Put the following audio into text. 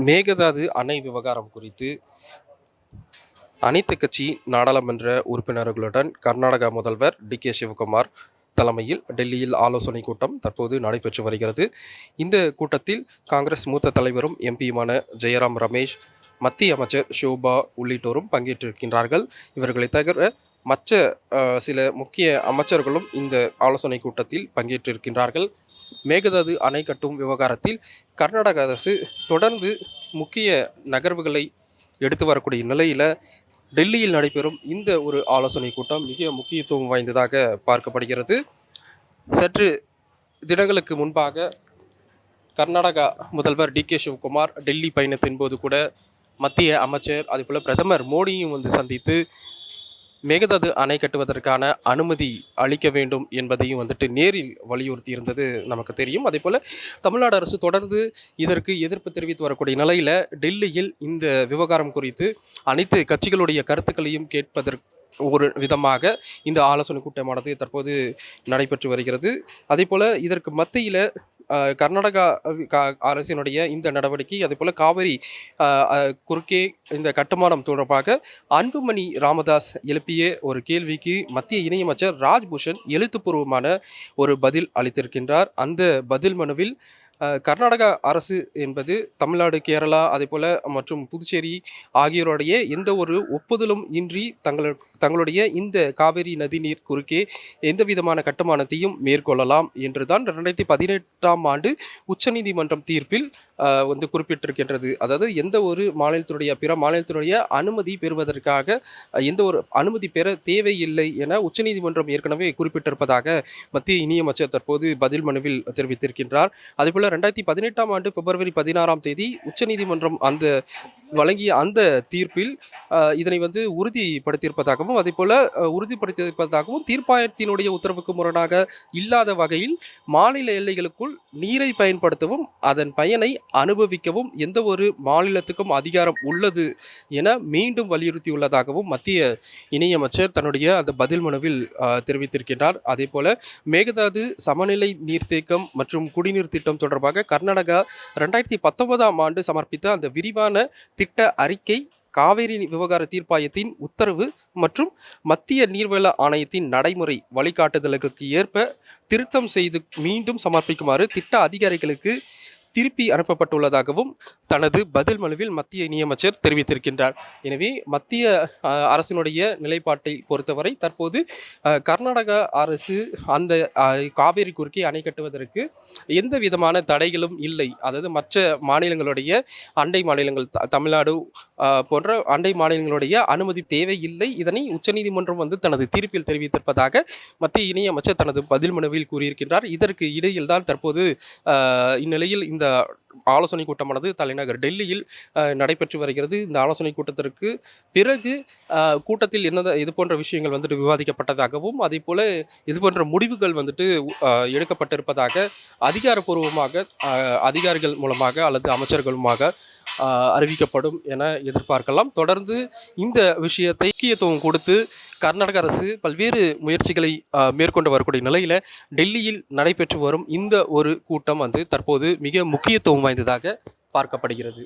மேகதாது அணை விவகாரம் குறித்து அனைத்து கட்சி நாடாளுமன்ற உறுப்பினர்களுடன் கர்நாடக முதல்வர் டி.கே. சிவகுமார் தலைமையில் டெல்லியில் ஆலோசனை கூட்டம் தற்போது நடைபெற்று வருகிறது. இந்த கூட்டத்தில் காங்கிரஸ் மூத்த தலைவரும் எம்பியுமான ஜெயராம் ரமேஷ், மத்திய அமைச்சர் ஷோபா உள்ளிட்டோரும் பங்கேற்றிருக்கின்றார்கள். இவர்களை தவிர மற்ற சில முக்கிய அமைச்சர்களும் இந்த ஆலோசனை கூட்டத்தில் பங்கேற்றிருக்கின்றார்கள். மேகதாது அணை கட்டும் விவகாரத்தில் கர்நாடக அரசு தொடர்ந்து முக்கிய நகர்வுகளை எடுத்து வரக்கூடிய நிலையில் டெல்லியில் நடைபெறும் இந்த ஒரு ஆலோசனை கூட்டம் மிக முக்கியத்துவம் வாய்ந்ததாக பார்க்கப்படுகிறது. சற்று தினங்களுக்கு முன்பாக கர்நாடகா முதல்வர் டி.கே. சிவகுமார் டெல்லி பயணத்தின் போது கூட மத்திய அமைச்சர் அதேபோல் பிரதமர் மோடியும் சந்தித்து மேகதாது அணை கட்டுவதற்கான அனுமதி அளிக்க வேண்டும் என்பதையும் நேரில் வலியுறுத்தி இருந்தது நமக்கு தெரியும். அதே போல் தமிழ்நாடு அரசு தொடர்ந்து இதற்கு எதிர்ப்பு தெரிவித்து வரக்கூடிய நிலையில் டெல்லியில் இந்த விவகாரம் குறித்து அனைத்து கட்சிகளுடைய கருத்துக்களையும் கேட்பதற்கு ஒரு விதமாக இந்த ஆலோசனை கூட்டமானது தற்போது நடைபெற்று வருகிறது. அதே போல் இதற்கு மத்தியில் கர்நாடகா அரசினுடைய இந்த நடவடிக்கை, அதே போல் காவிரி குறுக்கே இந்த கட்டுமானம் தொடர்பாக அன்புமணி ராமதாஸ் எழுப்பிய ஒரு கேள்விக்கு மத்திய இணையமைச்சர் ராஜ்பூஷன் எழுத்துப்பூர்வமான ஒரு பதில் அளித்திருக்கின்றார். அந்த பதில் மனுவில் கர்நாடகா அரசு என்பது தமிழ்நாடு, கேரளா அதே போல் மற்றும் புதுச்சேரி ஆகியோருடைய எந்த ஒரு ஒப்புதலும் இன்றி தங்களுடைய இந்த காவிரி நதிநீர் குறுக்கே எந்த விதமான கட்டுமானத்தையும் மேற்கொள்ளலாம் என்றுதான் 2018ஆம் ஆண்டு உச்சநீதிமன்றம் தீர்ப்பில் குறிப்பிட்டிருக்கின்றது. அதாவது எந்த ஒரு பிற மாநிலத்தினுடைய அனுமதி பெறுவதற்காக எந்த ஒரு அனுமதி பெற தேவையில்லை என உச்சநீதிமன்றம் ஏற்கனவே குறிப்பிட்டிருப்பதாக மத்திய இணையமைச்சர் தற்போது பதில் மனுவில் தெரிவித்திருக்கின்றார். அதேபோல் 2018ஆம் ஆண்டு பிப்ரவரி 16ஆம் தேதி உச்சநீதிமன்றம் வழங்கிய அந்த தீர்ப்பில் இதனை உறுதிப்படுத்தியிருப்பதாகவும் உறுதிப்படுத்தியிருப்பதாகவும் தீர்ப்பாயத்தினுடைய உத்தரவுக்கு முரணாக இல்லாத வகையில் மாநில எல்லைகளுக்குள் நீரை பயன்படுத்தவும் அதன் பயனை அனுபவிக்கவும் எந்த ஒரு மாநிலத்துக்கும் அதிகாரம் உள்ளது என மீண்டும் வலியுறுத்தியுள்ளதாகவும் மத்திய இணையமைச்சர் தன்னுடைய அந்த பதில் மனுவில் தெரிவித்திருக்கின்றார். அதே போல மேகதாது சமநிலை நீர்த்தேக்கம் மற்றும் குடிநீர் திட்டம் தொடர்பாக கர்நாடகா 2019ஆம் ஆண்டு சமர்ப்பித்த அந்த விரிவான திட்ட அறிக்கை, காவிரி விவகார தீர்ப்பாயத்தின் உத்தரவு மற்றும் மத்திய நீர்வள ஆணையத்தின் நடைமுறை வழிகாட்டுதல்களுக்கு ஏற்ப திருத்தம் செய்து மீண்டும் சமர்ப்பிக்குமாறு திட்ட அதிகாரிகளுக்கு திருப்பி அனுப்பப்பட்டுள்ளதாகவும் தனது பதில் மனுவில் மத்திய இணையமைச்சர் தெரிவித்திருக்கின்றார். எனவே மத்திய அரசினுடைய நிலைப்பாட்டை பொறுத்தவரை தற்போது கர்நாடகா அரசு அந்த காவிரி குறுக்கே அணை கட்டுவதற்கு எந்த விதமான தடைகளும் இல்லை. அதாவது மற்ற மாநிலங்களுடைய அண்டை மாநிலங்கள் தமிழ்நாடு போன்ற அண்டை மாநிலங்களுடைய அனுமதி தேவையில்லை. இதனை உச்சநீதிமன்றம் தனது தீர்ப்பில் தெரிவித்திருப்பதாக மத்திய இணையமைச்சர் தனது பதில் மனுவில் கூறியிருக்கின்றார். இதற்கு இடையில் தான் தற்போது இந்நிலையில் இந்த ஆலோசனை கூட்டமானது தலைநகர் டெல்லியில் நடைபெற்று வருகிறது. இந்த ஆலோசனை கூட்டத்திற்கு பிறகு கூட்டத்தில் இது போன்ற விஷயங்கள் விவாதிக்கப்பட்டதாகவும் அதே போல இது போன்ற முடிவுகள் எடுக்கப்பட்டிருப்பதாக அதிகாரப்பூர்வமாக அதிகாரிகள் மூலமாக அல்லது அமைச்சர்களுமாக அறிவிக்கப்படும் என எதிர்பார்க்கலாம். தொடர்ந்து இந்த விஷயத்தை முக்கியத்துவம் கொடுத்து கர்நாடக அரசு பல்வேறு முயற்சிகளை மேற்கொண்டு வரக்கூடிய நிலையில் டெல்லியில் நடைபெற்று வரும் இந்த ஒரு கூட்டம் தற்போது மிக முக்கியத்துவம் வாய்ந்ததாக பார்க்கப்படுகிறது.